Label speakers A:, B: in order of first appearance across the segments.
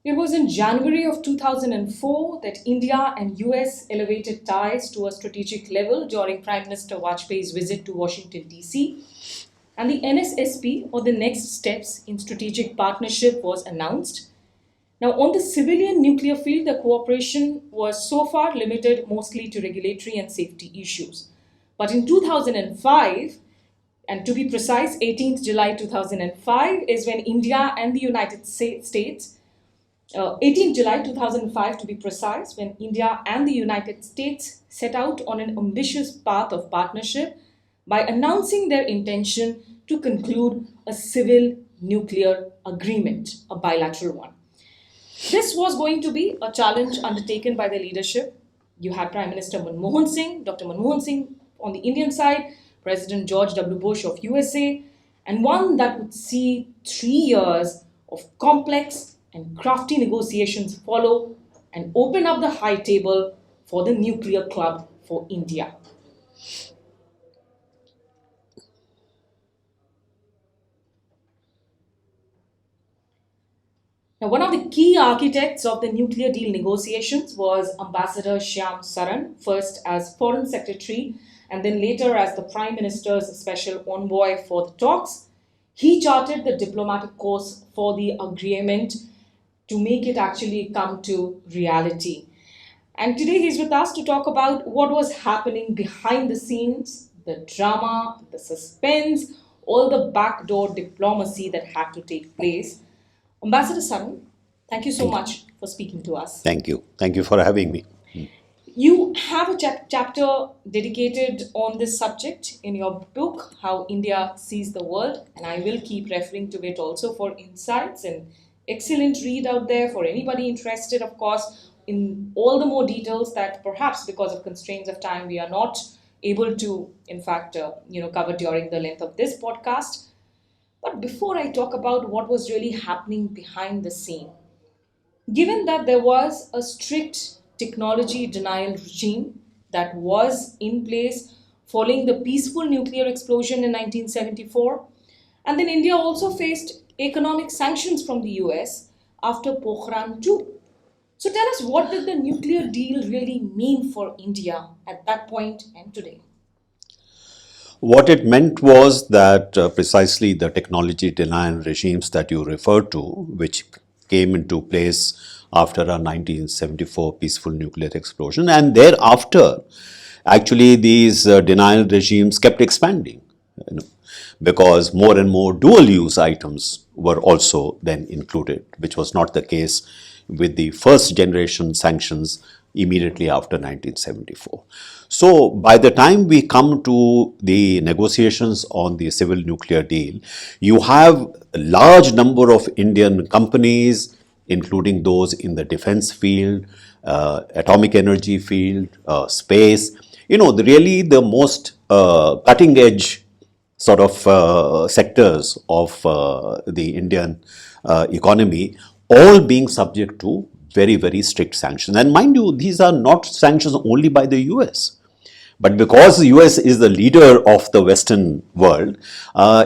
A: It was in January of 2004 that India and US elevated ties to a strategic level during Prime Minister Vajpayee's visit to Washington, D.C. And the NSSP, or the next steps in strategic partnership, was announced. Now, on the civilian nuclear field, the cooperation was so far limited mostly to regulatory and safety issues. But in 2005, and to be precise, 18th July 2005 is when India and the United States 18th July 2005 to be precise, when India and the United States set out on an ambitious path of partnership by announcing their intention to conclude a civil nuclear agreement, a bilateral one. This was going to be a challenge undertaken by the leadership. You had Prime Minister Manmohan Singh, Dr. Manmohan Singh on the Indian side, President George W. Bush of USA, and one that would see 3 years of complex and crafty negotiations follow and open up the high table for the nuclear club for India. Now, one of the key architects of the nuclear deal negotiations was Ambassador Shyam Saran, first as Foreign Secretary and then later as the Prime Minister's special envoy for the talks. He charted the diplomatic course for the agreement to make it actually come to reality. And today he's with us to talk about what was happening behind the scenes, the drama, the suspense, all the backdoor diplomacy that had to take place. Ambassador Saran, thank you so much for speaking to us.
B: Thank you. Thank you for having me.
A: You have a chapter dedicated on this subject in your book, How India Sees the World, and I will keep referring to it also for insights and excellent read out there for anybody interested, of course, in all the more details that perhaps because of constraints of time we are not able to, in fact, cover during the length of this podcast. But before I talk about what was really happening behind the scene, given that there was a strict technology denial regime that was in place following the peaceful nuclear explosion in 1974, and then India also faced economic sanctions from the US after Pokhran 2. So tell us, what did the nuclear deal really mean for India at that point and today?
B: What it meant was that precisely the technology denial regimes that you referred to, which came into place after a 1974 peaceful nuclear explosion, and thereafter, actually these denial regimes kept expanding, because more and more dual-use items were also then included, which was not the case with the first generation sanctions immediately after 1974. So by the time we come to the negotiations on the civil nuclear deal, you have a large number of Indian companies, including those in the defense field, atomic energy field, space, really the most cutting edge sort of sectors of the Indian economy, all being subject to very, very strict sanctions. And mind you, these are not sanctions only by the US. But because the US is the leader of the Western world,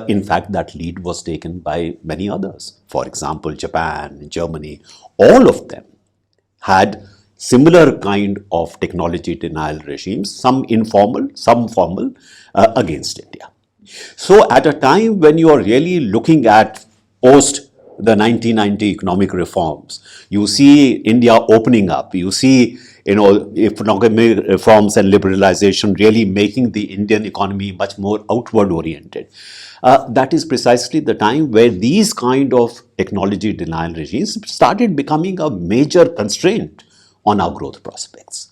B: in fact, that lead was taken by many others. For example, Japan, Germany, all of them had similar kind of technology denial regimes, some informal, some formal, against India. So at a time when you are really looking at post the 1990 economic reforms, you see India opening up, you see economic reforms and liberalization really making the Indian economy much more outward oriented. That is precisely the time where these kind of technology denial regimes started becoming a major constraint on our growth prospects.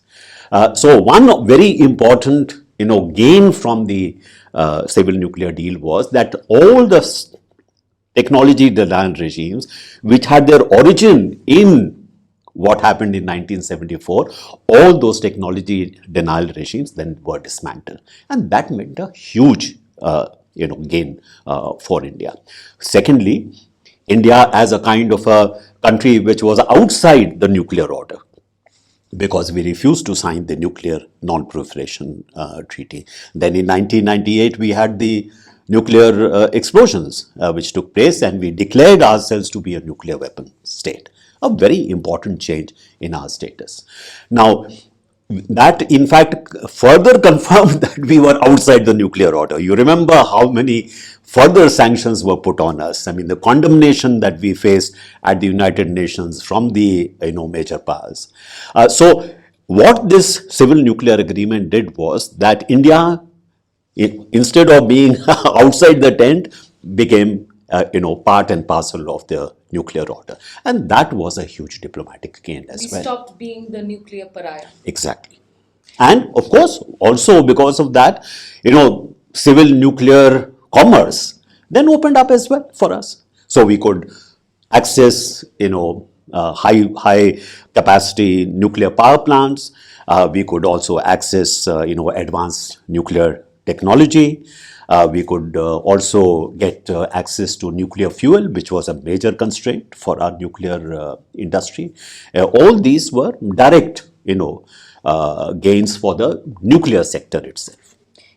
B: So one very important gain from the civil nuclear deal was that all the technology denial regimes, which had their origin in what happened in 1974, all those technology denial regimes then were dismantled. And that meant a huge gain for India. Secondly, India as a kind of a country which was outside the nuclear order, because we refused to sign the nuclear non-proliferation treaty. Then in 1998, we had the nuclear explosions which took place, and we declared ourselves to be a nuclear weapon state. a very important change in our status. Now, that in fact further confirmed that we were outside the nuclear order. You remember how many further sanctions were put on us. I mean, the condemnation that we faced at the United Nations from the major powers. So what this civil nuclear agreement did was that India, instead of being outside the tent, became part and parcel of the nuclear order, and that was a huge diplomatic gain as
A: We
B: well.
A: stopped being the nuclear pariah.
B: Exactly. And of course, also because of that, civil nuclear commerce then opened up as well for us. So we could access, high capacity nuclear power plants. We could also access, advanced nuclear technology. We could also get access to nuclear fuel, which was a major constraint for our nuclear industry. All these were direct, gains for the nuclear sector itself.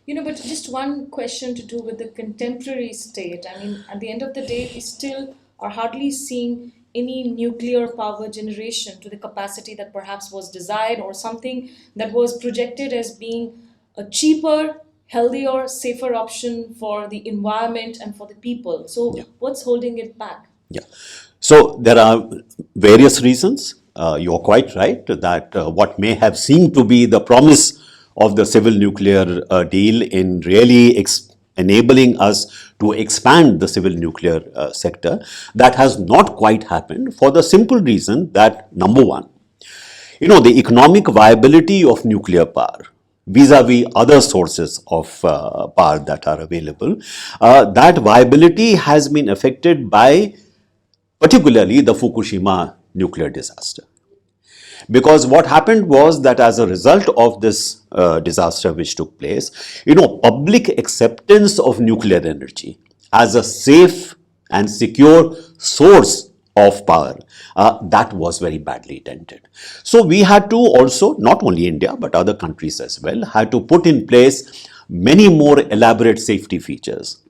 A: But just one question to do with the contemporary state. I mean, at the end of the day, we still are hardly seeing any nuclear power generation to the capacity that perhaps was desired, or something that was projected as being a cheaper, healthier, safer option for the environment and for the people. So, what's holding it back?
B: Yeah. So there are various reasons. You're quite right that what may have seemed to be the promise of the civil nuclear deal in really enabling us to expand the civil nuclear sector, that has not quite happened for the simple reason that, number one, the economic viability of nuclear power vis-a-vis other sources of power that are available, that viability has been affected by particularly the Fukushima nuclear disaster. Because what happened was that as a result of this disaster which took place, public acceptance of nuclear energy as a safe and secure source of power, that was very badly dented. So we had to also, not only India, but other countries as well, had to put in place many more elaborate safety features.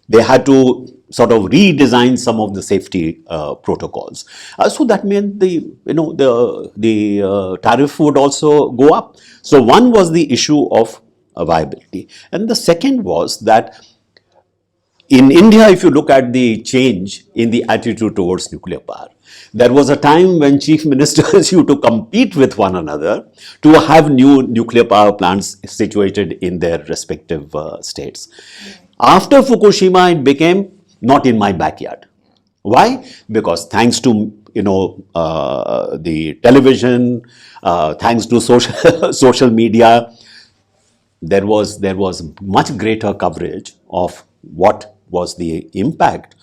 B: They had to sort of redesign some of the safety protocols. So that meant the tariff would also go up. So one was the issue of viability, and the second was that in India, if you look at the change in the attitude towards nuclear power, there was a time when chief ministers used to compete with one another to have new nuclear power plants situated in their respective states. After Fukushima, it became not in my backyard. Why? Because thanks to the television, thanks to social media, there was much greater coverage of what was the impact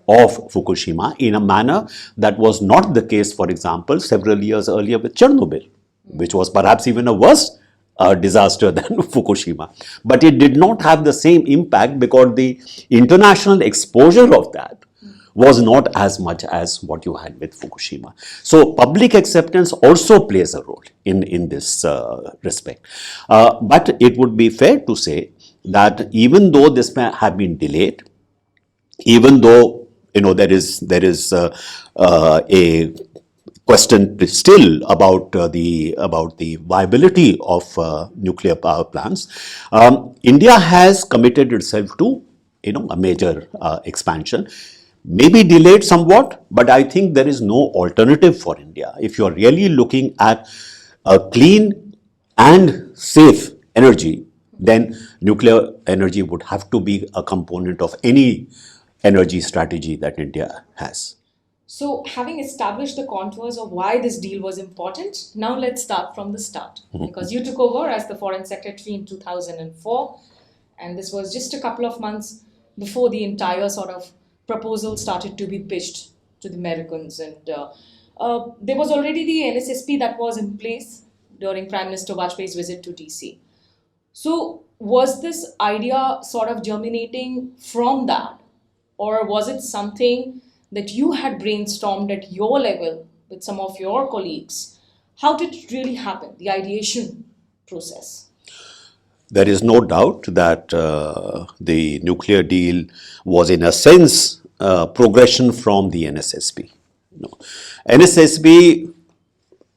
B: of Fukushima in a manner that was not the case, for example, several years earlier with Chernobyl, which was perhaps even a worse disaster than Fukushima. But it did not have the same impact because the international exposure of that was not as much as what you had with Fukushima. So public acceptance also plays a role in this respect. But it would be fair to say that even though this may have been delayed, even though there is a question still about the viability of nuclear power plants, India has committed itself to a major expansion. Maybe delayed somewhat, but I think there is no alternative for India. If you are really looking at a clean and safe energy, then nuclear energy would have to be a component of any energy strategy that India has.
A: So, having established the contours of why this deal was important, now let's start from the start. Because you took over as the Foreign Secretary in 2004, and this was just a couple of months before the entire sort of proposal started to be pitched to the Americans. And there was already the NSSP that was in place during Prime Minister Vajpayee's visit to DC. So, was this idea sort of germinating from that? Or was it something that you had brainstormed at your level with some of your colleagues? How did it really happen, the ideation process?
B: There is no doubt that the nuclear deal was, in a sense, progression from the NSSP. No. NSSB,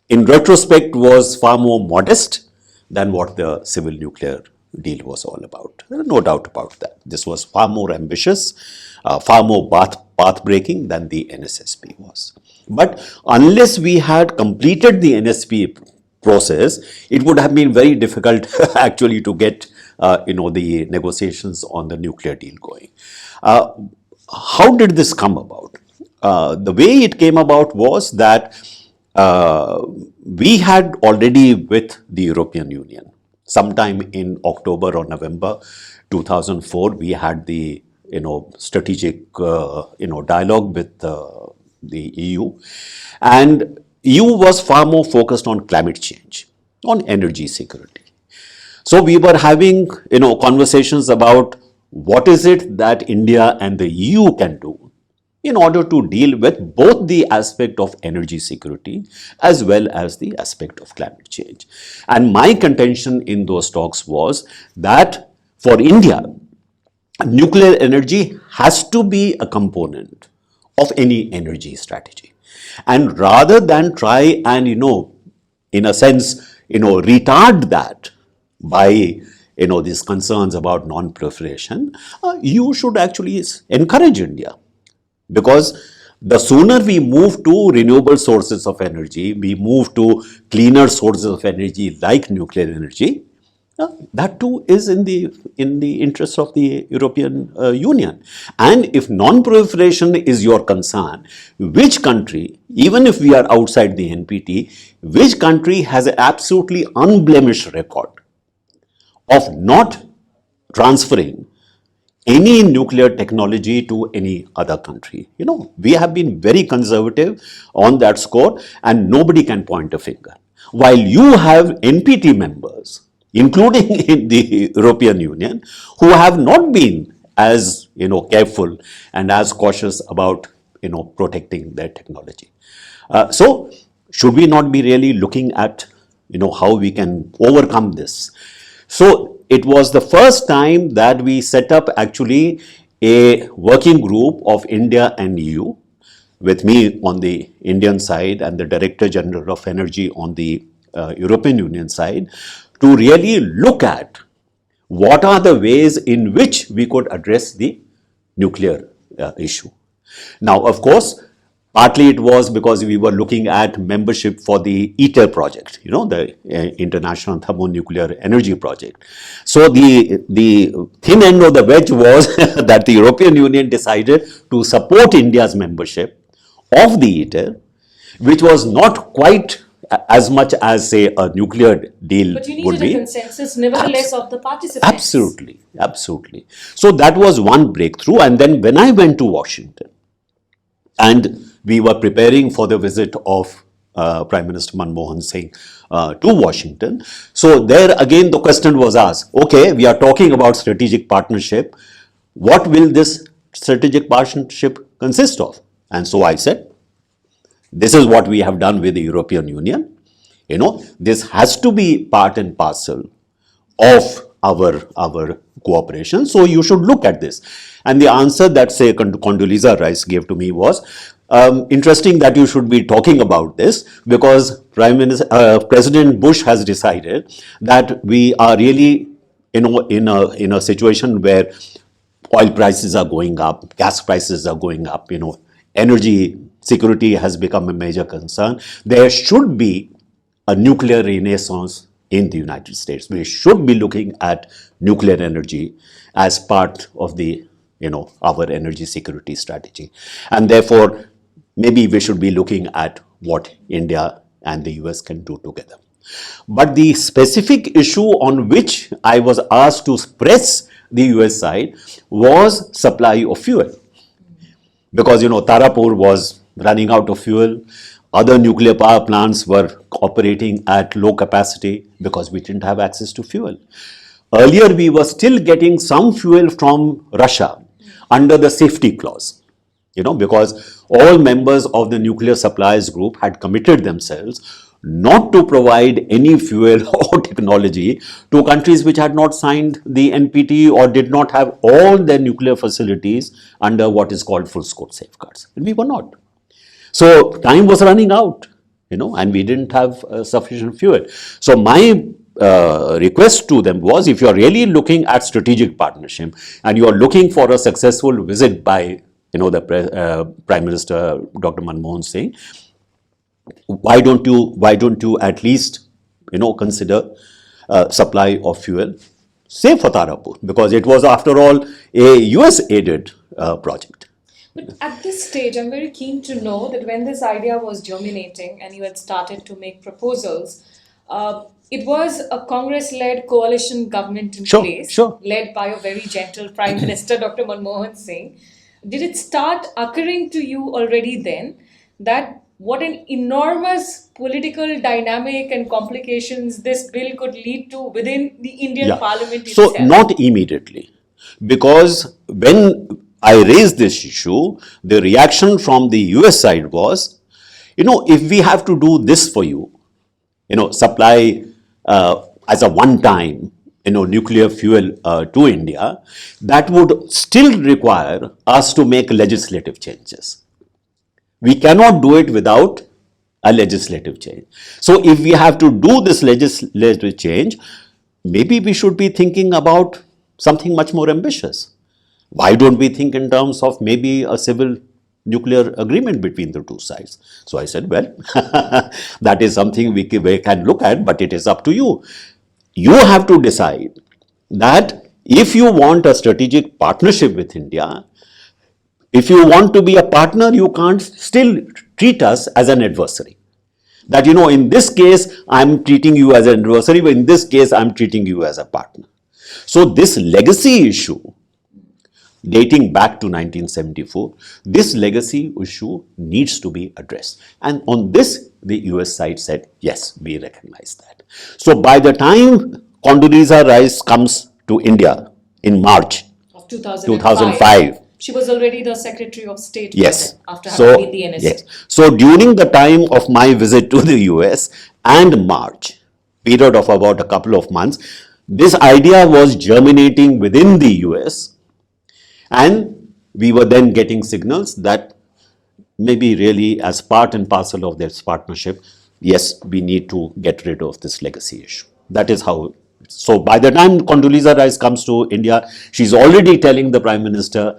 B: in retrospect, was far more modest than what the civil nuclear deal was all about. There is no doubt about that. This was far more ambitious, far more path breaking than the NSSP was. But unless we had completed the NSP process, it would have been very difficult actually to get the negotiations on the nuclear deal going. How did this come about? The way it came about was that we had already with the European Union, sometime in October or November 2004, we had the strategic dialogue with the EU, and EU was far more focused on climate change, on energy security. So we were having conversations about what is it that India and the EU can do in order to deal with both the aspect of energy security as well as the aspect of climate change. And my contention in those talks was that for India, nuclear energy has to be a component of any energy strategy. And rather than try and, in a sense, retard that by these concerns about non-proliferation, you should actually encourage India. Because the sooner we move to renewable sources of energy, we move to cleaner sources of energy like nuclear energy, that too is in the interest of the European Union. And if non-proliferation is your concern, which country, even if we are outside the NPT, which country has an absolutely unblemished record of not transferring any nuclear technology to any other country? We have been very conservative on that score, and nobody can point a finger. While you have NPT members, including in the European Union, who have not been as careful and as cautious about protecting their technology. So should we not be really looking at how we can overcome this? So it was the first time that we set up actually a working group of India and EU, with me on the Indian side and the Director General of Energy on the European Union side, to really look at what are the ways in which we could address the nuclear issue. Now, of course, partly it was because we were looking at membership for the ITER project, the International Thermonuclear Energy Project. So the thin end of the wedge was that the European Union decided to support India's membership of the ITER, which was not quite as much as, say, a nuclear deal would be.
A: But you needed a consensus, nevertheless, of the participants.
B: Absolutely, absolutely. So that was one breakthrough. And then when I went to Washington, and we were preparing for the visit of Prime Minister Manmohan Singh to Washington. So there again the question was asked, okay, we are talking about strategic partnership. What will this strategic partnership consist of? And so I said, this is what we have done with the European Union. This has to be part and parcel of our cooperation. So you should look at this. And the answer that, say, Condoleezza Rice gave to me was, interesting that you should be talking about this, because President Bush has decided that we are really in a situation where oil prices are going up, gas prices are going up, energy security has become a major concern. There should be a nuclear renaissance in the United States. We should be looking at nuclear energy as part of the our energy security strategy. And therefore, maybe we should be looking at what India and the US can do together. But the specific issue on which I was asked to press the US side was supply of fuel. Because, Tarapur was running out of fuel. Other nuclear power plants were operating at low capacity because we didn't have access to fuel. Earlier, we were still getting some fuel from Russia under the safety clause, because all members of the nuclear suppliers group had committed themselves not to provide any fuel or technology to countries which had not signed the NPT or did not have all their nuclear facilities under what is called full scope safeguards. And we were not. So time was running out, and we didn't have sufficient fuel. So my request to them was, if you are really looking at strategic partnership and you are looking for a successful visit by, the Prime Minister Dr. Manmohan Singh, why don't you at least, consider supply of fuel, say for Tarapur, because it was after all a US aided project.
A: But at this stage, I'm very keen to know that when this idea was germinating and you had started to make proposals, it was a Congress-led coalition government in place,
B: Sure.
A: led by a very gentle Prime Minister, Dr. Manmohan Singh. Did it start occurring to you already then that what an enormous political dynamic and complications this bill could lead to within the Indian Parliament
B: So
A: itself?
B: not immediately, because when I raised this issue, the reaction from the US side was, if we have to do this for you, supply as a one-time, nuclear fuel to India, that would still require us to make legislative changes. We cannot do it without a legislative change. So if we have to do this legislative change, maybe we should be thinking about something much more ambitious. Why don't we think in terms of maybe a civil nuclear agreement between the two sides? So I said, well, that is something we can look at, but it is up to you. You have to decide that if you want a strategic partnership with India, if you want to be a partner, you can't still treat us as an adversary. That, in this case, I'm treating you as an adversary, but in this case, I'm treating you as a partner. So this legacy issue, dating back to 1974, this legacy issue needs to be addressed. And on this, the US side said, yes, we recognize that. So by the time Condoleezza Rice comes to India in March
A: Of 2005.
B: 2005,
A: She was already the Secretary of State
B: yes.
A: after having made the NSA.
B: Yes. So during the time of my visit to the US and March, period of about a couple of months, this idea was germinating within the US, and we were then getting signals that maybe really as part and parcel of this partnership, yes, we need to get rid of this legacy issue. That is how. So by the time Condoleezza Rice comes to India, she's already telling the Prime Minister,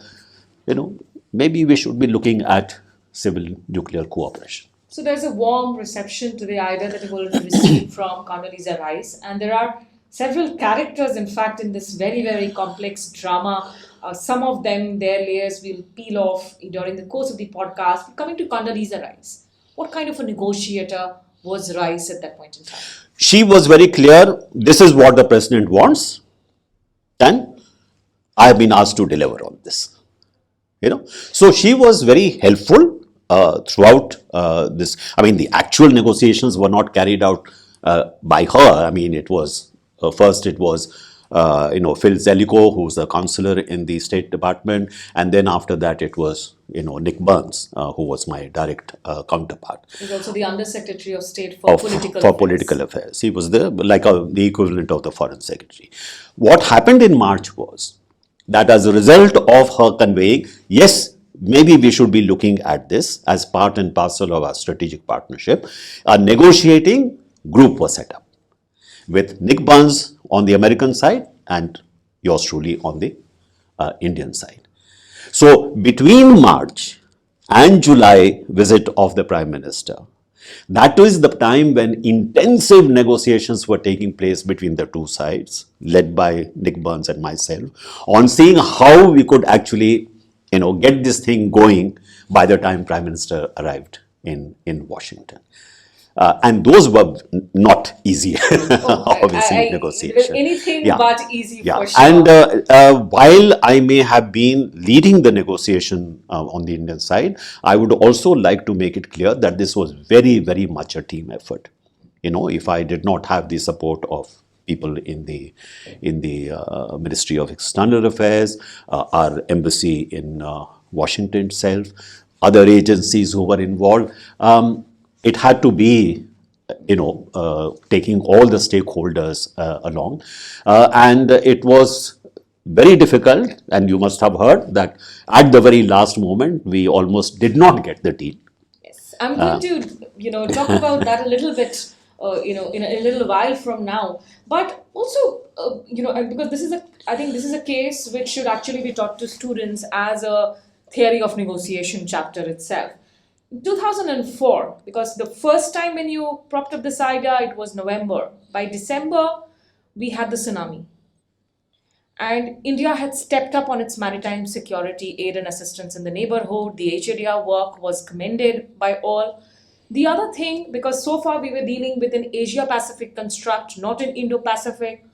B: maybe we should be looking at civil nuclear cooperation.
A: So there's a warm reception to the idea that you've already received from Condoleezza Rice, and there are several characters, in fact, in this very, very complex drama. Some of them, their layers will peel off during the course of the podcast. But coming to Condoleezza Rice, what kind of a negotiator was Rice at that point in time?
B: She was very clear, this is what the president wants, and I have been asked to deliver on this. So she was very helpful throughout this. I mean, the actual negotiations were not carried out by her. I mean, it was first it was Phil Zelikow, who's the counselor in the State Department, and then after that it was Nick Burns, who was my direct counterpart.
A: He's also the Undersecretary of State for
B: Political Affairs. He was the equivalent of the Foreign Secretary. What happened in March was that as a result of her conveying, yes, maybe we should be looking at this as part and parcel of our strategic partnership, a negotiating group was set up with Nick Burns on the American side and yours truly on the Indian side. So between March and July visit of the Prime Minister, that is the time when intensive negotiations were taking place between the two sides, led by Nick Burns and myself, on seeing how we could actually, get this thing going by the time Prime Minister arrived in Washington. And those were not easy, obviously, negotiations.
A: Anything but easy for sure.
B: And while I may have been leading the negotiation on the Indian side, I would also like to make it clear that this was very, very much a team effort. If I did not have the support of people in the Ministry of External Affairs, our embassy in Washington itself, other agencies who were involved, it had to be, taking all the stakeholders along. And it was very difficult, and you must have heard that at the very last moment, we almost did not get the deal.
A: I'm going to, talk about that a little bit, in a little while from now. But also, because I think this is a case which should actually be taught to students as a theory of negotiation chapter itself. 2004, because the first time when you propped up this idea, it was November. By December, we had the tsunami. And India had stepped up on its maritime security aid and assistance in the neighborhood. The HADR work was commended by all. The other thing, because so far we were dealing with an Asia Pacific construct, not an Indo Pacific.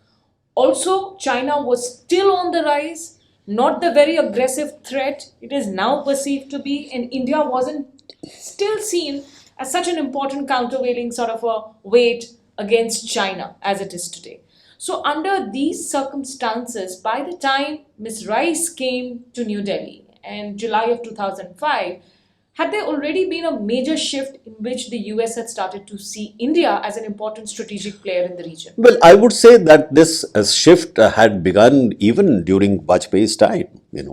A: Also, China was still on the rise, not the very aggressive threat it is now perceived to be, and India wasn't still seen as such an important countervailing sort of a weight against China as it is today. So, under these circumstances, by the time Ms. Rice came to New Delhi in July of 2005, had there already been a major shift in which the US had started to see India as an important strategic player in the region?
B: Well, I would say that this shift had begun even during Vajpayee's time.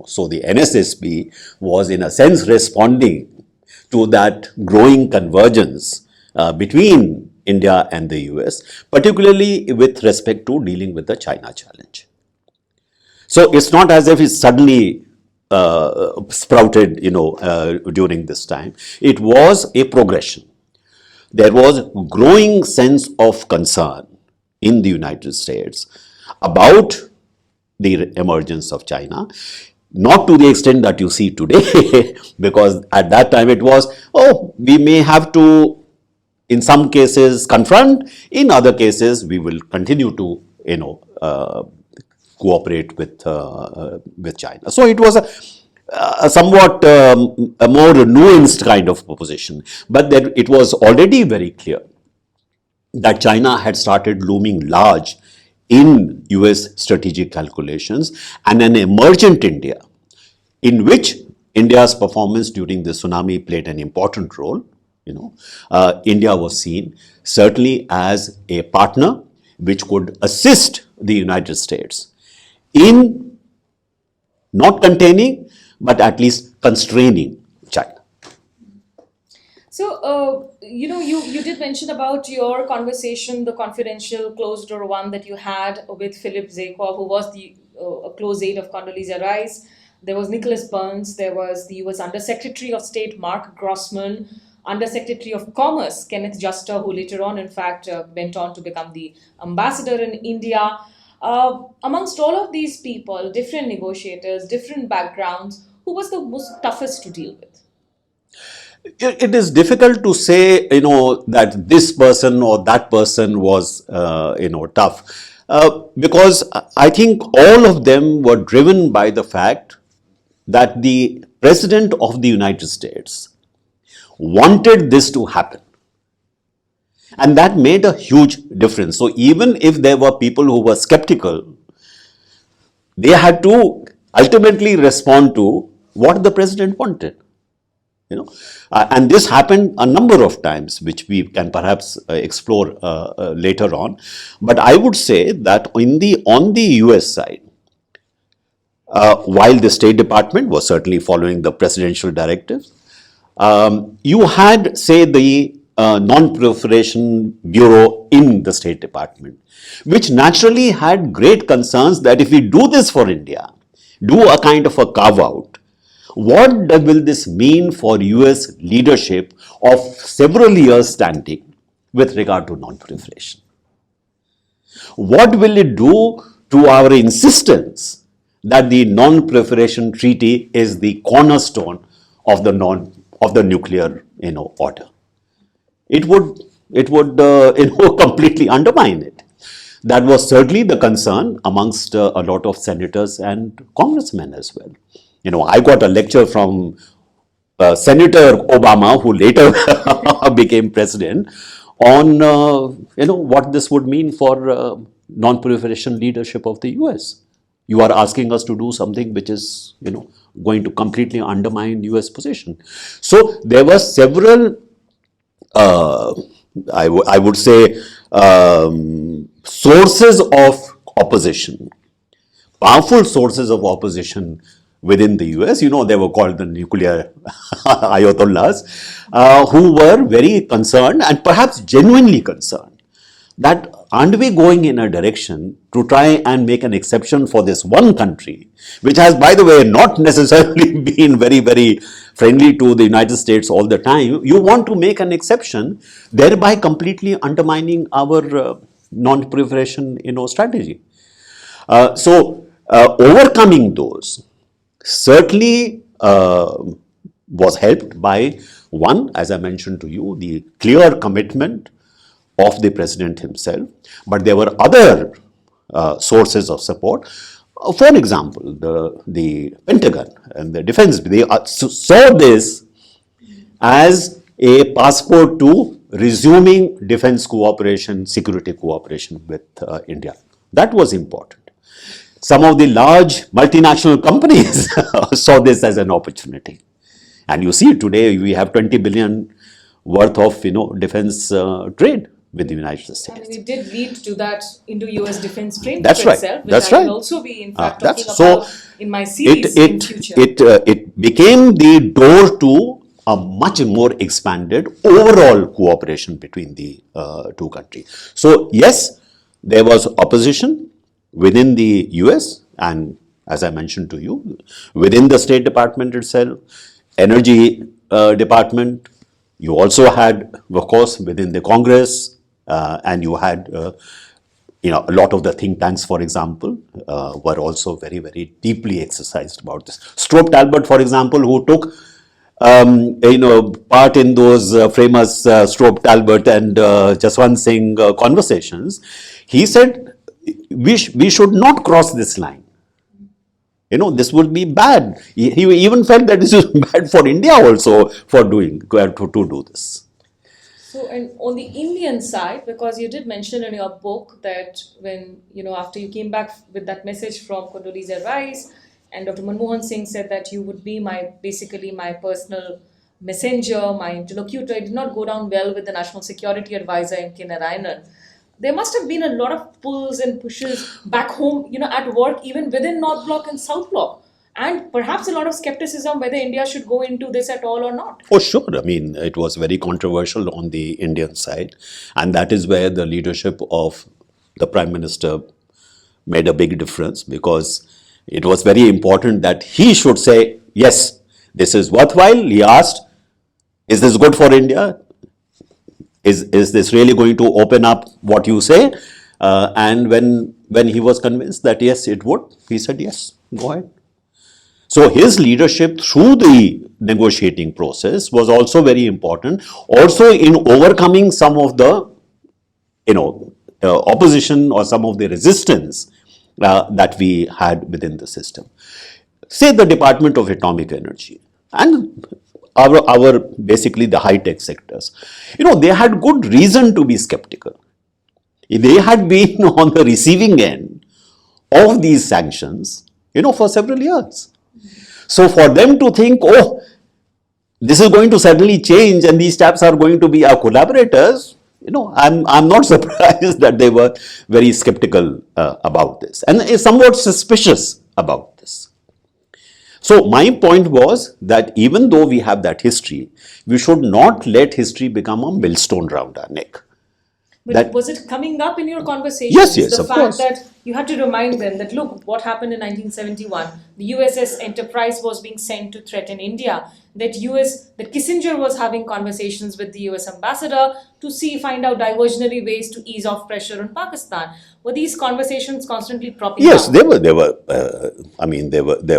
B: So the NSSP was in a sense responding to that growing convergence between India and the US, particularly with respect to dealing with the China challenge. So it's not as if it suddenly sprouted, during this time. It was a progression. There was growing sense of concern in the United States about the emergence of China, not to the extent that you see today, because at that time it was, oh, we may have to, in some cases, confront, in other cases, we will continue to, cooperate with China. So it was a somewhat a more nuanced kind of proposition, but that it was already very clear that China had started looming large in US strategic calculations, and an emergent India in which India's performance during the tsunami played an important role. India was seen certainly as a partner which could assist the United States in not containing but at least constraining China.
A: So, you did mention about your conversation, the confidential closed door one that you had with Philip Zekov, who was the a close aide of Condoleezza Rice. There was Nicholas Burns. There was the US Undersecretary of State Mark Grossman, Undersecretary of Commerce Kenneth Juster, who later on, in fact, went on to become the ambassador in India. Amongst all of these people, different negotiators, different backgrounds, who was the most toughest to deal with?
B: It is difficult to say, that this person or that person was, tough. Because I think all of them were driven by the fact that the President of the United States wanted this to happen. And that made a huge difference. So even if there were people who were skeptical, they had to ultimately respond to what the President wanted. And this happened a number of times, which we can perhaps explore later on. But I would say that on the US side, while the State Department was certainly following the presidential directive, you had, say, the Non-Proliferation Bureau in the State Department, which naturally had great concerns that if we do this for India, do a kind of a carve-out, what will this mean for US leadership of several years standing with regard to non-proliferation? What will it do to our insistence that the non-proliferation treaty is the cornerstone of the nuclear order? It would completely undermine it. That was certainly the concern amongst a lot of senators and congressmen as well. I got a lecture from Senator Obama, who later became president, on what this would mean for non-proliferation leadership of the US. You are asking us to do something which is going to completely undermine US position. So there were several I would say sources of opposition, powerful sources of opposition within the US. They were called the nuclear ayatollahs, who were very concerned and perhaps genuinely concerned that aren't we going in a direction to try and make an exception for this one country, which has, by the way, not necessarily been very, very friendly to the United States all the time. You want to make an exception, thereby completely undermining our non-proliferation, strategy. Overcoming those certainly was helped by one, as I mentioned to you, the clear commitment of the president himself, but there were other sources of support. For example, the Pentagon and the defense, they saw this as a passport to resuming defense cooperation, security cooperation with India. That was important. Some of the large multinational companies saw this as an opportunity. And you see today we have 20 billion worth of defense trade with the United States.
A: And it did lead to that Indo-US defense framework
B: That's right.
A: itself, which
B: That's
A: I
B: right.
A: will also be in fact
B: That's
A: talking
B: so
A: about in my series in future.
B: It became the door to a much more expanded overall cooperation between the two countries. So yes, there was opposition within the US and, as I mentioned to you, within the State Department itself, Energy Department. You also had, of course, within the Congress, and you had, a lot of the think tanks, for example, were also very, very deeply exercised about this. Strobe Talbot, for example, who took part in those famous Strobe Talbot and Jaswant Singh conversations, he said we should not cross this line. This would be bad. He even felt that this is bad for India also for to do this.
A: So, and on the Indian side, because you did mention in your book that when, after you came back with that message from Condoleezza Rice and Dr. Manmohan Singh said that you would be basically my personal messenger, my interlocutor, it did not go down well with the National Security Advisor in Kinarayanan. There must have been a lot of pulls and pushes back home, at work, even within North Bloc and South Bloc. And perhaps a lot of skepticism whether India should go into this at all or not.
B: Oh, sure. I mean, it was very controversial on the Indian side. And that is where the leadership of the Prime Minister made a big difference, because it was very important that he should say, yes, this is worthwhile. He asked, is this good for India? Is this really going to open up what you say? And when he was convinced that yes, it would, he said, yes, go ahead. So his leadership through the negotiating process was also very important, also in overcoming some of the opposition or some of the resistance that we had within the system. Say the Department of Atomic Energy and our basically the high-tech sectors, they had good reason to be skeptical. They had been on the receiving end of these sanctions, for several years. So for them to think, oh, this is going to suddenly change and these taps are going to be our collaborators, I'm not surprised that they were very skeptical about this and somewhat suspicious about this. So my point was that even though we have that history, we should not let history become a millstone round our neck.
A: But was it coming up in your conversations?
B: Yes,
A: of course. The fact that you had to remind them that, look, what happened in 1971, the USS Enterprise was being sent to threaten India, that Kissinger was having conversations with the US ambassador to find out diversionary ways to ease off pressure on Pakistan. Were these conversations constantly propping up?
B: Yes, there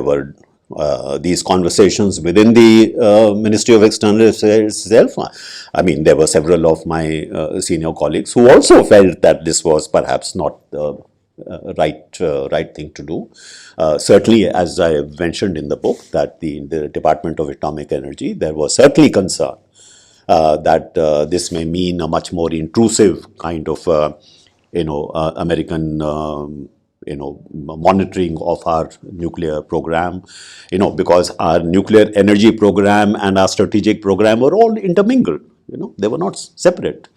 B: were these conversations within the Ministry of External Affairs itself. I mean, there were several of my senior colleagues who also felt that this was perhaps not the right thing to do. Certainly, as I mentioned in the book, that in the Department of Atomic Energy, there was certainly concern that this may mean a much more intrusive kind of, American monitoring of our nuclear program, because our nuclear energy program and our strategic program were all intermingled, they were not separate.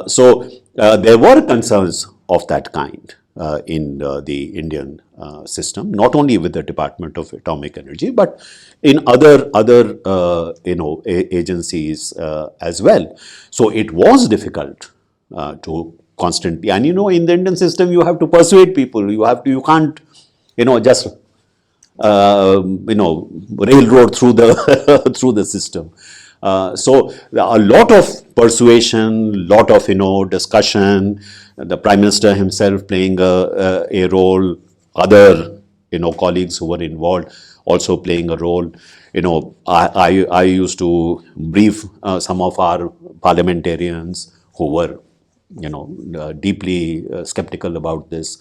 B: So there were concerns of that kind. in the Indian system, not only with the Department of Atomic Energy, but in other agencies as well. So it was difficult to constantly, and in the Indian system, you have to persuade people. You can't, just railroad through the through the system. So a lot of persuasion, lot of discussion. The Prime Minister himself playing a role, other colleagues who were involved also playing a role. I used to brief some of our parliamentarians who were deeply skeptical about this.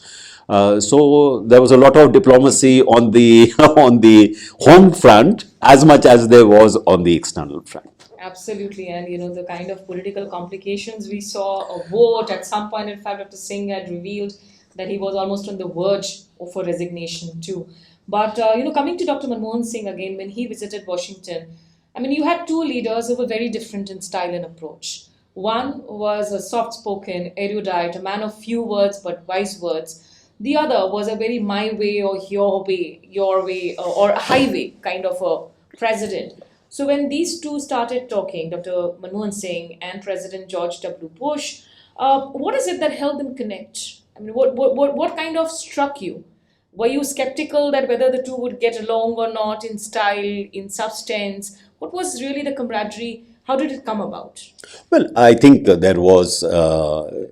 B: So there was a lot of diplomacy on the on the home front as much as there was on the external front.
A: Absolutely, and the kind of political complications we saw, a vote at some point. In fact, Dr. Singh had revealed that he was almost on the verge of a resignation too. But coming to Dr. Manmohan Singh again, when he visited Washington, I mean, you had two leaders who were very different in style and approach. One was a soft-spoken, erudite, a man of few words but wise words. The other was a very my way or your way, or a highway kind of a president. So when these two started talking, Dr. Manmohan Singh and President George W. Bush, what is it that helped them connect? I mean, what kind of struck you? Were you skeptical that whether the two would get along or not in style, in substance? What was really the camaraderie? How did it come about?
B: Well, I think there was a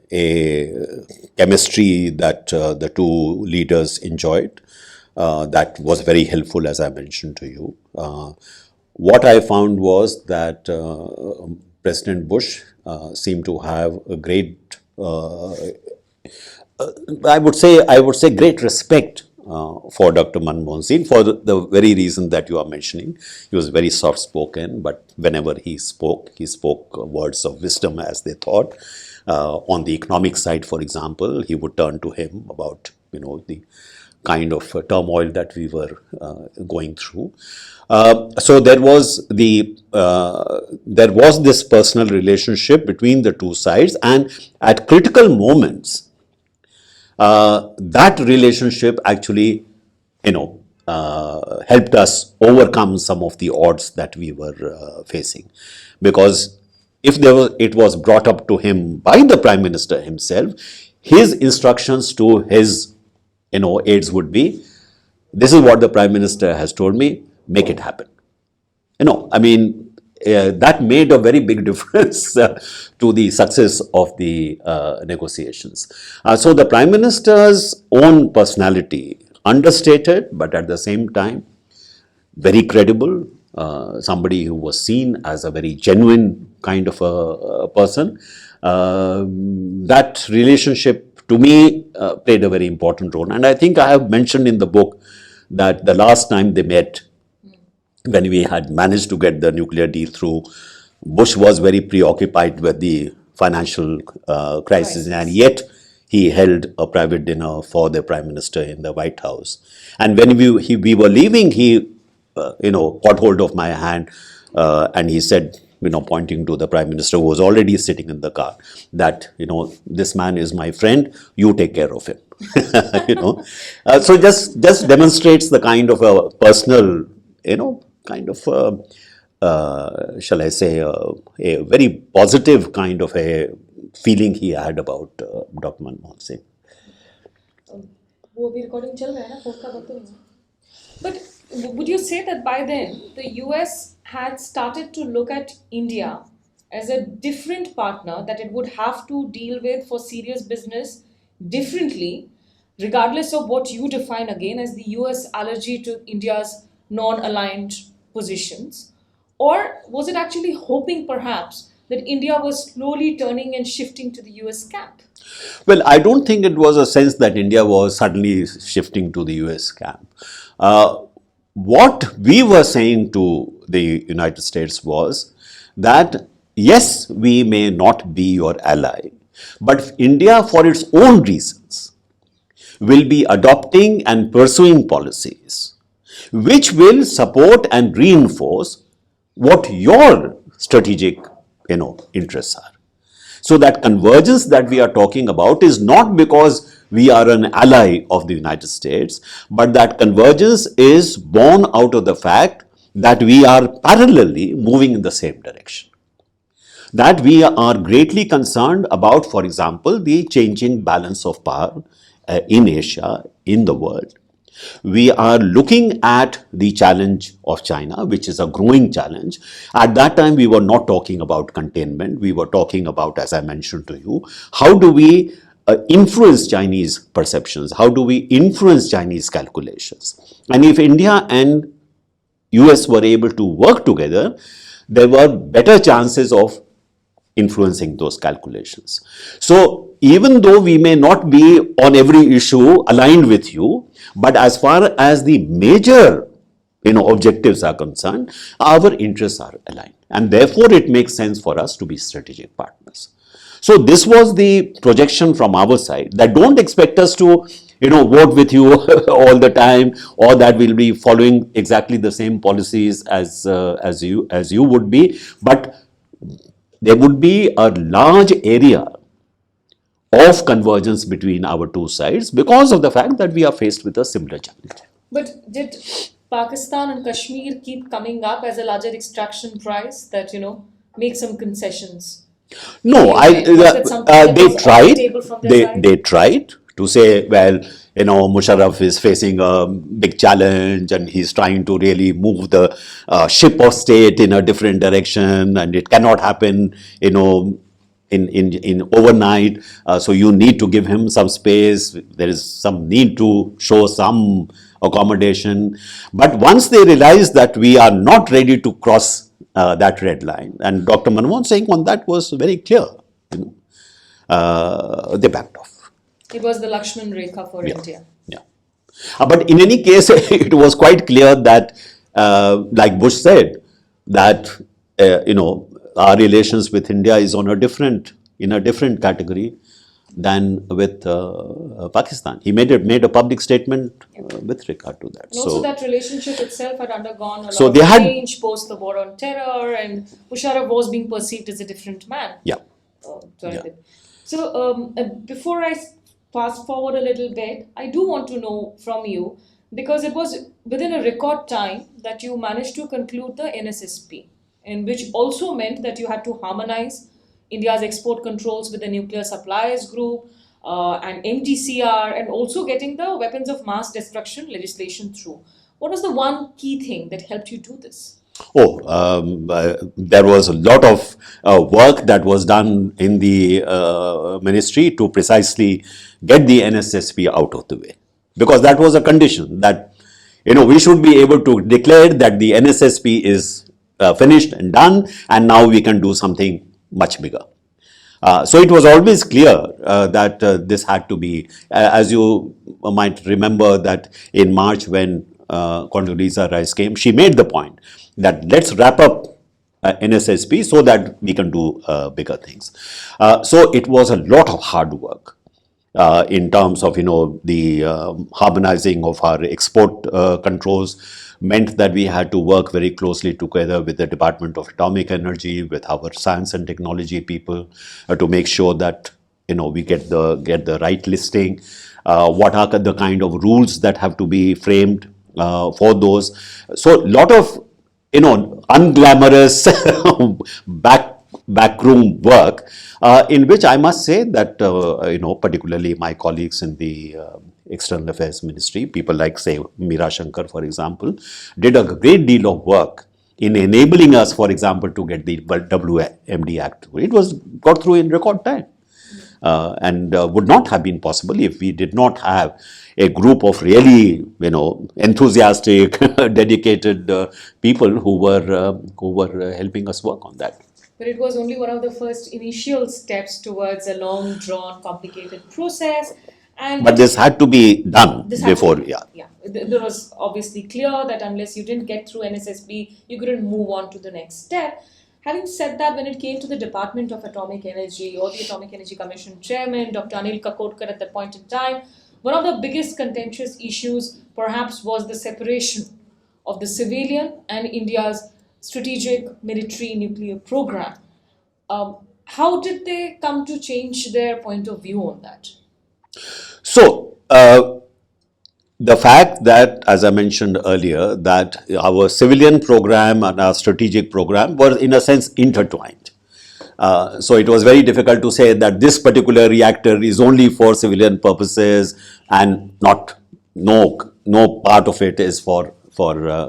B: chemistry that the two leaders enjoyed. That was very helpful, as I mentioned to you. What I found was that President Bush seemed to have a great, I would say, great respect for Dr. Manmohan Singh for the very reason that you are mentioning. He was very soft spoken, but whenever he spoke words of wisdom, as they thought. On the economic side, for example, he would turn to him about the kind of turmoil that we were going through. So there was this personal relationship between the two sides, and at critical moments, that relationship actually, helped us overcome some of the odds that we were facing, because if it was brought up to him by the Prime Minister himself, his instructions to his aides would be, this is what the Prime Minister has told me, make it happen. I mean, that made a very big difference to the success of the negotiations. So the Prime Minister's own personality, understated, but at the same time, very credible, somebody who was seen as a very genuine kind of a person. That relationship, to me, played a very important role. And I think I have mentioned in the book that the last time they met, when we had managed to get the nuclear deal through, Bush was very preoccupied with the financial crisis, and yet he held a private dinner for the Prime Minister in the White House. And when we were leaving, he caught hold of my hand and he said, pointing to the Prime Minister who was already sitting in the car, that, this man is my friend, you take care of him. So just demonstrates the kind of a personal, kind of, shall I say, a very positive kind of a feeling he had about Dr. Manmohan Singh.
A: वो अभी recording चल रहा है ना, phone का बंद तो नहीं है. But would you say that by then the US had started to look at India as a different partner that it would have to deal with for serious business differently, regardless of what you define again as the US allergy to India's non-aligned positions? Or was it actually hoping perhaps that India was slowly turning and shifting to the US camp?
B: Well, I don't think it was a sense that India was suddenly shifting to the US camp. What we were saying to the United States was that, yes, we may not be your ally, but India, for its own reasons, will be adopting and pursuing policies which will support and reinforce what your strategic, interests are. So that convergence that we are talking about is not because we are an ally of the United States, but that convergence is born out of the fact that we are parallelly moving in the same direction. That we are greatly concerned about, for example, the changing balance of power in Asia, in the world. We are looking at the challenge of China, which is a growing challenge. At that time, we were not talking about containment. We were talking about, as I mentioned to you, how do we influence Chinese perceptions? How do we influence Chinese calculations? And if India and US were able to work together, there were better chances of influencing those calculations. So even though we may not be on every issue aligned with you, but as far as the major objectives are concerned, our interests are aligned, and therefore it makes sense for us to be strategic partners. So this was the projection from our side, that don't expect us to vote with you all the time, or that we'll be following exactly the same policies as you would be, but there would be a large area of convergence between our two sides because of the fact that we are faced with a similar challenge.
A: But did Pakistan and Kashmir keep coming up as a larger extraction prize that, make some concessions?
B: No, they tried. They tried to say, well, Musharraf is facing a big challenge, and he's trying to really move the ship of state in a different direction, and it cannot happen, in overnight. So you need to give him some space. There is some need to show some accommodation. But once they realize that we are not ready to cross that red line, and Dr. Manmohan Singh on that was very clear, they backed off.
A: It was the Lakshman Rekha for India.
B: Yeah. But in any case, it was quite clear that, like Bush said, that our relations with India is in a different category than with Pakistan. He made a public statement with regard to that.
A: And also that relationship itself had undergone a lot
B: So
A: of change post the war on terror, and Musharraf was being perceived as a different man.
B: Yeah.
A: So before I fast forward a little bit, I do want to know from you, because it was within a record time that you managed to conclude the NSSP, and which also meant that you had to harmonize India's export controls with the nuclear suppliers group and MTCR, and also getting the weapons of mass destruction legislation through. What was the one key thing that helped you do this?
B: There was a lot of work that was done in the ministry to precisely get the NSSP out of the way, because that was a condition that we should be able to declare that the NSSP is finished and done, and now we can do something much bigger. So it was always clear that this had to be, as you might remember, that in March when Condoleezza Rice came, she made the point that let's wrap up NSSP so that we can do bigger things. So it was a lot of hard work in terms of the harmonizing of our export controls. Meant that we had to work very closely together with the Department of Atomic Energy, with our science and technology people, to make sure that we get the right listing. What are the kind of rules that have to be framed for those? So a lot of unglamorous backroom work, in which I must say that particularly my colleagues in the External Affairs Ministry, people like, say, Meera Shankar, for example, did a great deal of work in enabling us, for example, to get the WMD Act. It was got through in record time, and would not have been possible if we did not have a group of really, enthusiastic, dedicated people who were helping us work on that.
A: But it was only one of the first initial steps towards a long, drawn, complicated process.
B: But this had to be done before.
A: There was obviously clear that unless you didn't get through NSSP, you couldn't move on to the next step. Having said that, when it came to the Department of Atomic Energy or the Atomic Energy Commission Chairman, Dr. Anil Kakodkar, at that point in time, one of the biggest contentious issues perhaps was the separation of the civilian and India's strategic military nuclear program. How did they come to change their point of view on that?
B: So, the fact that, as I mentioned earlier, that our civilian program and our strategic program were in a sense intertwined. So it was very difficult to say that this particular reactor is only for civilian purposes and not no part of it is for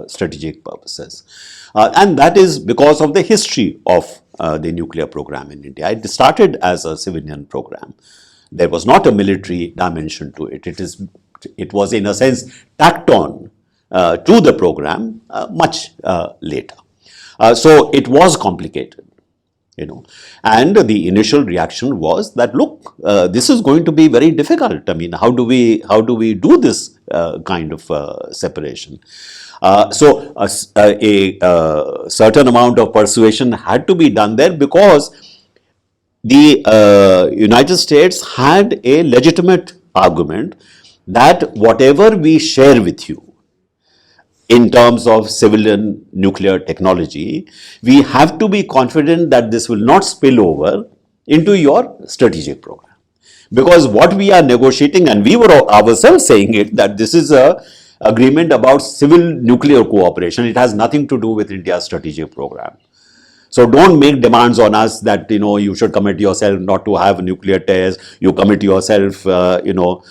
B: strategic purposes, and that is because of the history of the nuclear program in India. It started as a civilian program. There was not a military dimension to it. It was in a sense tacked on to the program much later. So it was complicated, and the initial reaction was that, look, this is going to be very difficult. I mean, how do we do this kind of separation? So a certain amount of persuasion had to be done there, because the United States had a legitimate argument that whatever we share with you in terms of civilian nuclear technology, we have to be confident that this will not spill over into your strategic program. Because what we are negotiating, and we were ourselves saying it, that this is a agreement about civil nuclear cooperation. It has nothing to do with India's strategic program. So don't make demands on us that, you should commit yourself not to have nuclear tests. You commit yourself, to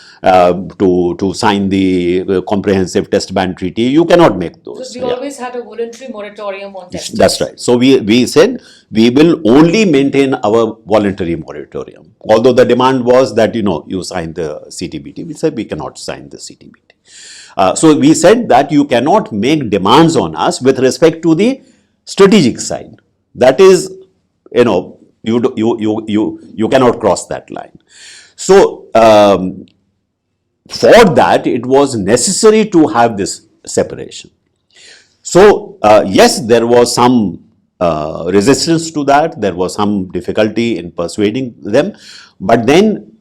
B: sign the Comprehensive Test Ban Treaty. You cannot make those.
A: So we always had a voluntary moratorium on testing.
B: That's right. So we said we will only maintain our voluntary moratorium. Although the demand was that, you sign the CTBT. We said we cannot sign the CTBT. So we said that you cannot make demands on us with respect to the strategic side. That is, you cannot cross that line. So for that, it was necessary to have this separation. So yes, there was some resistance to that. There was some difficulty in persuading them, but then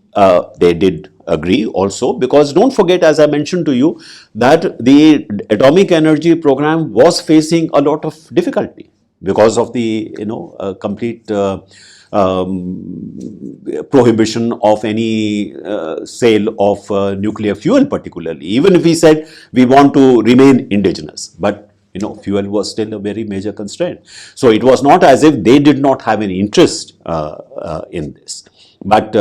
B: they did agree also, because don't forget, as I mentioned to you, that the atomic energy program was facing a lot of difficulty because of the complete prohibition of any sale of nuclear fuel, particularly. Even if we said we want to remain indigenous, but fuel was still a very major constraint. So it was not as if they did not have any interest in this. But